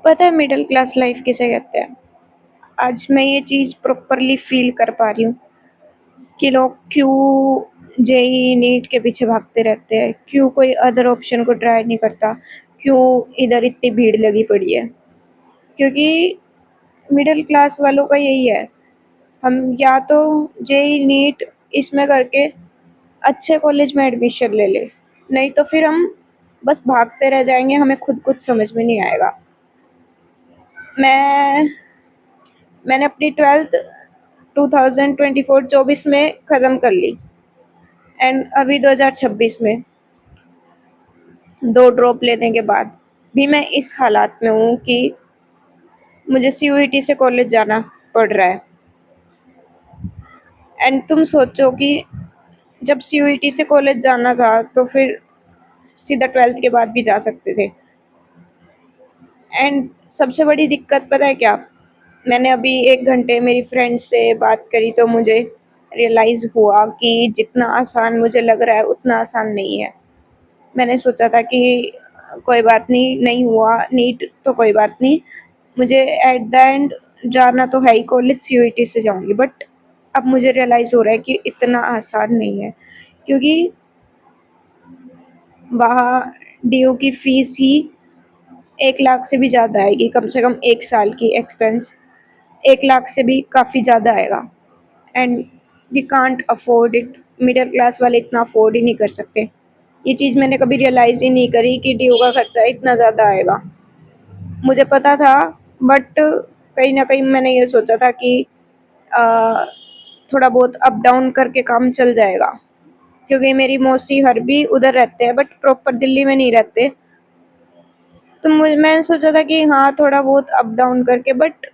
पता है middle class life किसे कहते हैं? आज मैं ये चीज़ प्रॉपरली फ़ील कर पा रही हूँ कि लोग क्यों जेईई, नीट के पीछे भागते रहते हैं, क्यों कोई अदर ऑप्शन को ट्राई नहीं करता, क्यों इधर इतनी भीड़ लगी पड़ी है। क्योंकि मिडिल क्लास वालों का यही है, हम या तो जेईई, नीट इसमें करके अच्छे कॉलेज में एडमिशन ले लें, नहीं तो फिर हम बस भागते रह जाएँगे, हमें खुद कुछ समझ में नहीं आएगा। मैं मैंने अपनी 12th 2024 में ख़त्म कर ली एंड अभी 2026 में 2 ड्रॉप लेने के बाद भी मैं इस हालात में हूँ कि मुझे सीयूईटी से कॉलेज जाना पड़ रहा है। एंड तुम सोचो कि जब सीयूईटी से कॉलेज जाना था तो फिर सीधा 12th के बाद भी जा सकते थे। एंड सबसे बड़ी दिक्कत पता है क्या? मैंने अभी 1 घंटे मेरी फ्रेंड से बात करी तो मुझे रियलाइज़ हुआ कि जितना आसान मुझे लग रहा है उतना आसान नहीं है। मैंने सोचा था कि कोई बात नहीं, नहीं हुआ नीट तो कोई बात नहीं, मुझे एट द एंड जाना तो है ही कॉलेज, सीयूईटी से जाऊँगी। बट अब मुझे रियलाइज़ हो रहा है कि इतना आसान नहीं है, क्योंकि वहाँ डीयू की फ़ीस ही 1 लाख से भी ज़्यादा आएगी, कम से कम 1 साल की एक्सपेंस 1 लाख से भी काफ़ी ज़्यादा आएगा। And we can't afford it, middle class वाले इतना अफोर्ड ही नहीं कर सकते। ये चीज़ मैंने कभी रियलाइज़ ही नहीं करी कि डीयू का खर्चा इतना ज़्यादा आएगा। मुझे पता था, बट कहीं न कहीं मैंने ये सोचा था कि अ, थोड़ा बहुत अप डाउन करके काम चल जाएगा, क्योंकि मेरी मौसी हर भी उधर रहते हैं बट प्रॉपर दिल्ली में नहीं रहते। तो मैंने सोचा था कि हाँ, थोड़ा बहुत अप डाउन करके, बट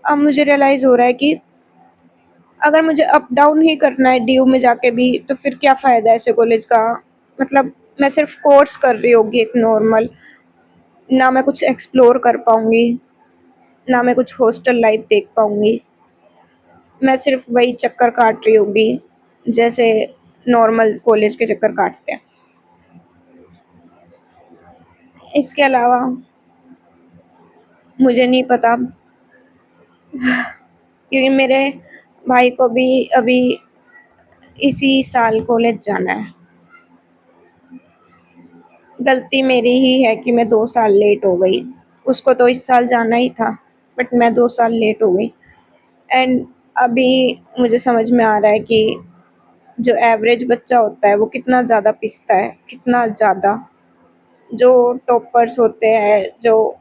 अब मुझे रियलाइज़ हो रहा है कि अगर मुझे अप डाउन ही करना है डीयू में जाके भी तो फिर क्या फ़ायदा ऐसे कॉलेज का? मतलब मैं सिर्फ़ कोर्स कर रही होंगी एक नॉर्मल, ना मैं कुछ एक्सप्लोर कर पाऊँगी, ना मैं कुछ हॉस्टल लाइफ़ देख पाऊँगी। मैं सिर्फ़ वही चक्कर काट रही होंगी, जैसे नॉर्मल कॉलेज के चक्कर काटते हैं। इसके अलावा मुझे नहीं पता, क्योंकि मेरे भाई को भी अभी इसी साल कॉलेज जाना है। गलती मेरी ही है कि मैं 2 साल लेट हो गई। उसको तो इस साल जाना ही था, बट मैं 2 साल लेट हो गई। एंड अभी मुझे समझ में आ रहा है कि जो एवरेज बच्चा होता है वो कितना ज़्यादा पिसता है, कितना ज़्यादा। जो टॉपर्स होते हैं, जो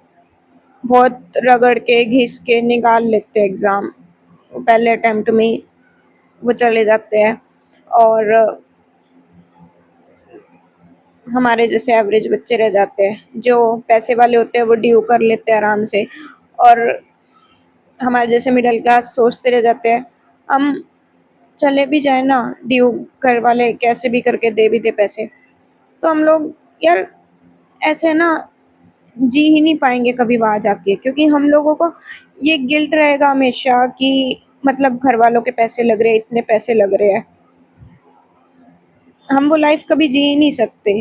बहुत रगड़ के, घिस के निकाल लेते हैं एग्ज़ाम, वो पहले अटेम्प्ट में ही वो चले जाते हैं। और हमारे जैसे एवरेज बच्चे रह जाते हैं। जो पैसे वाले होते हैं वो ड्यू कर लेते हैं आराम से, और हमारे जैसे मिडिल क्लास सोचते रह जाते हैं, हम चले भी जाए ना, ड्यू घर वाले कैसे भी करके दे भी दे पैसे, तो हम लोग यार ऐसे ना जी ही नहीं पाएँगे कभी वहाँ जाके, क्योंकि हम लोगों को ये गिल्ट रहेगा हमेशा कि मतलब घर वालों के पैसे लग रहे हैं, इतने पैसे लग रहे हैं। हम वो लाइफ़ कभी जी ही नहीं सकते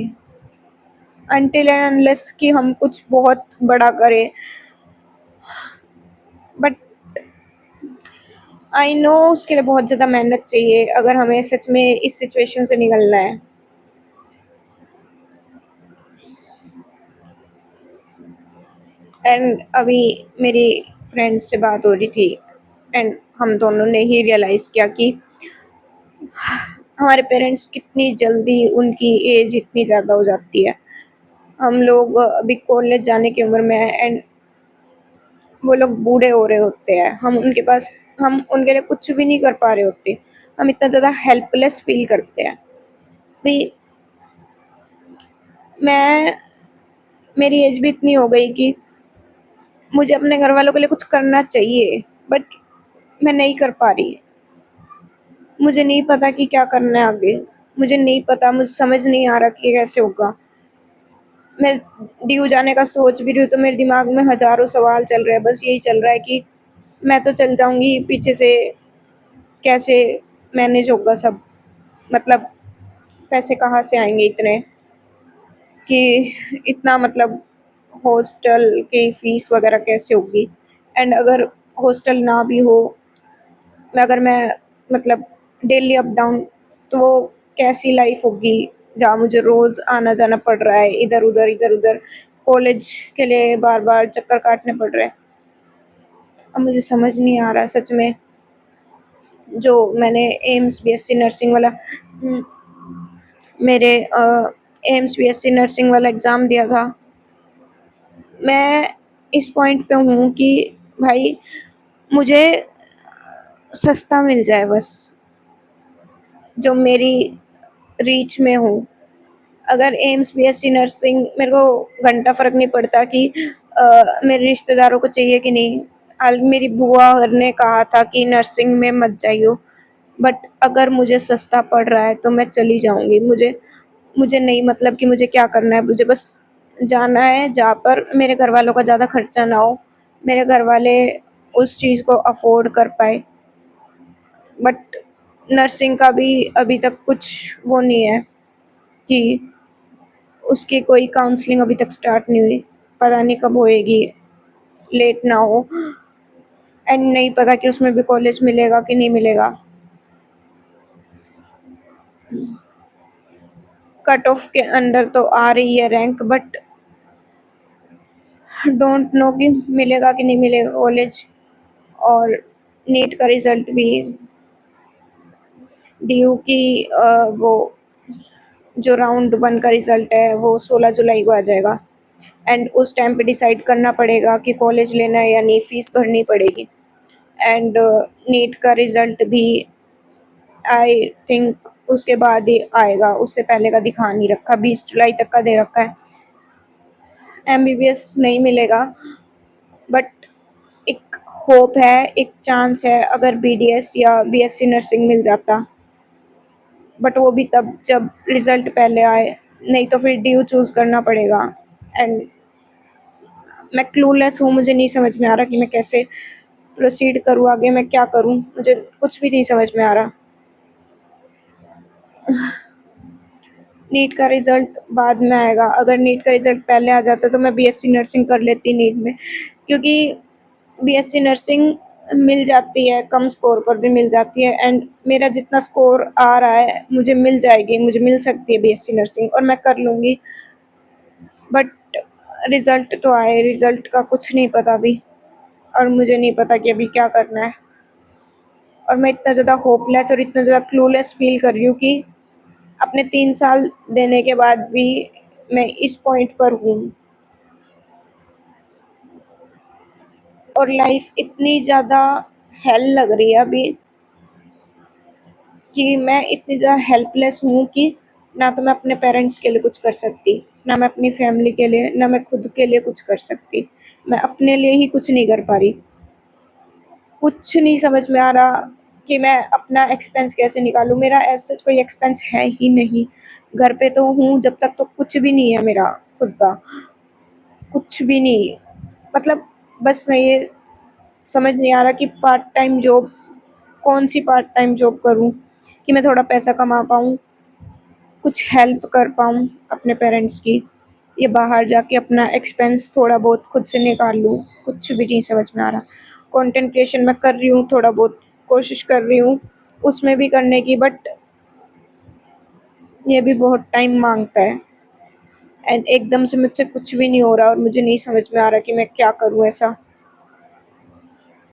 अनटिल एंड अनलेस कि हम कुछ बहुत बड़ा करें। बट आई नो उसके लिए बहुत ज़्यादा मेहनत चाहिए अगर हमें सच में इस सिचुएशन से निकलना है। एंड अभी मेरी फ्रेंड से बात हो रही थी एंड हम दोनों ने ही रियलाइज़ किया कि हमारे पेरेंट्स कितनी जल्दी उनकी एज इतनी ज़्यादा हो जाती है। हम लोग अभी कॉलेज जाने की उम्र में हैं एंड वो लोग बूढ़े हो रहे होते हैं। हम उनके लिए कुछ भी नहीं कर पा रहे होते। हम इतना ज़्यादा हेल्पलेस फ़ील करते हैं। भी मैं मेरी एज भी इतनी हो गई कि मुझे अपने घर वालों के लिए कुछ करना चाहिए, बट मैं नहीं कर पा रही। मुझे नहीं पता कि क्या करना है आगे। मुझे नहीं पता, मुझे समझ नहीं आ रहा कि कैसे होगा। मैं ड्यू जाने का सोच भी रही हूँ तो मेरे दिमाग में हज़ारों सवाल चल रहे हैं। बस यही चल रहा है कि मैं तो चल जाऊँगी, पीछे से कैसे मैनेज होगा सब? मतलब पैसे कहाँ से आएँगे इतने कि इतना मतलब हॉस्टल की फ़ीस वगैरह कैसे होगी? एंड अगर हॉस्टल ना भी हो, अगर मैं मतलब डेली अप डाउन, तो वो कैसी लाइफ़ होगी जहाँ मुझे रोज़ आना-जाना पड़ रहा है इधर-उधर, इधर-उधर, कॉलेज के लिए बार-बार चक्कर काटने पड़ रहे हैं। अब मुझे समझ नहीं आ रहा सच में, जो मैंने एम्स बीएससी नर्सिंग वाला उम, मेरे एम्स बीएससी नर्सिंग वाला एग्ज़ाम दिया था। मैं इस पॉइंट पे हूँ कि भाई मुझे सस्ता मिल जाए बस, जो मेरी रीच में हो। अगर एम्स बीएससी नर्सिंग, मेरे को घंटा फ़र्क नहीं पड़ता कि मेरे रिश्तेदारों को चाहिए कि नहीं। हाल मेरी बुआ ने कहा था कि नर्सिंग में मत जाइयो, बट अगर मुझे सस्ता पड़ रहा है तो मैं चली जाऊँगी। मुझे मुझे नहीं मतलब कि मुझे क्या करना है, मुझे बस जाना है जहाँ पर मेरे घरवालों का ज़्यादा खर्चा ना हो, मेरे घरवाले उस चीज़ को अफ़ोर्ड कर पाएँ। बट नर्सिंग का भी अभी तक कुछ वो नहीं है कि उसकी कोई काउंसलिंग अभी तक स्टार्ट नहीं हुई। पता नहीं कब होएगी, लेट ना हो, एंड नहीं पता कि उसमें भी कॉलेज मिलेगा कि नहीं मिलेगा। कट ऑफ के अंडर तो आ रही है रैंक, बट डोंट नो कि मिलेगा कि नहीं मिलेगा कॉलेज। और नीट का रिज़ल्ट भी डीयू की वो जो राउंड 1 का रिज़ल्ट है वो 16 जुलाई को आ जाएगा, एंड उस टाइम पे डिसाइड करना पड़ेगा कि कॉलेज लेना है या नहीं, फ़ीस भरनी पड़ेगी। एंड नीट का रिज़ल्ट भी आई थिंक उसके बाद ही आएगा, उससे पहले का दिखा नहीं रखा, 20 जुलाई तक का दे रखा है। एमबीबीएस नहीं मिलेगा, बट एक होप है, एक चांस है अगर बीडीएस या बीएससी नर्सिंग मिल जाता, बट वो भी तब जब रिज़ल्ट पहले आए, नहीं तो फिर डीयू चूज़ करना पड़ेगा। एंड मैं क्लूलेस हूँ, मुझे नहीं समझ में आ रहा कि मैं कैसे प्रोसीड करूँ आगे, मैं क्या करूँ? मुझे कुछ भी नहीं समझ में आ रहा। नीट का रिज़ल्ट बाद में आएगा, अगर नीट का रिज़ल्ट पहले आ जाता तो मैं बीएससी नर्सिंग कर लेती नीट में, क्योंकि बीएससी नर्सिंग मिल जाती है, कम स्कोर पर भी मिल जाती है, एंड मेरा जितना स्कोर आ रहा है मुझे मिल जाएगी, मुझे मिल सकती है बीएससी नर्सिंग और मैं कर लूँगी। बट रिज़ल्ट तो आए, रिज़ल्ट का कुछ नहीं पता अभी, और मुझे नहीं पता कि अभी क्या करना है। और मैं इतना ज़्यादा होपलेस और इतना ज़्यादा क्लूलेस फ़ील कर रही हूँ कि अपने 3 साल देने के बाद भी मैं इस पॉइंट पर हूँ, और लाइफ़ इतनी ज़्यादा हेल लग रही है अभी कि मैं इतनी ज़्यादा हेल्पलेस हूँ कि ना तो मैं अपने पेरेंट्स के लिए कुछ कर सकती, ना मैं अपनी फैमिली के लिए, ना मैं खुद के लिए कुछ कर सकती। मैं अपने लिए ही कुछ नहीं कर पा रही। कुछ नहीं समझ में आ रहा कि मैं अपना एक्सपेंस कैसे निकालूँ? मेरा एज़ सच कोई एक्सपेंस है ही नहीं। घर पे तो हूँ जब तक, तो कुछ भी नहीं है मेरा खुद का, कुछ भी नहीं। मतलब बस मैं ये समझ नहीं आ रहा कि पार्ट टाइम जॉब, कौन-सी पार्ट टाइम जॉब करूँ कि मैं थोड़ा पैसा कमा पाऊँ, कुछ हेल्प कर पाऊँ अपने पेरेंट्स की, या बाहर जाके अपना एक्सपेंस थोड़ा बहुत खुद से निकाल लूँ, कुछ भी नहीं समझ में आ रहा। कंटेंट क्रिएशन मैं कर रही हूँ, थोड़ा बहुत कोशिश कर रही हूँ उसमें भी करने की, बट ये भी बहुत टाइम माँगता है, एंड एकदम से मुझसे कुछ भी नहीं हो रहा और मुझे नहीं समझ में आ रहा कि मैं क्या करूँ ऐसा?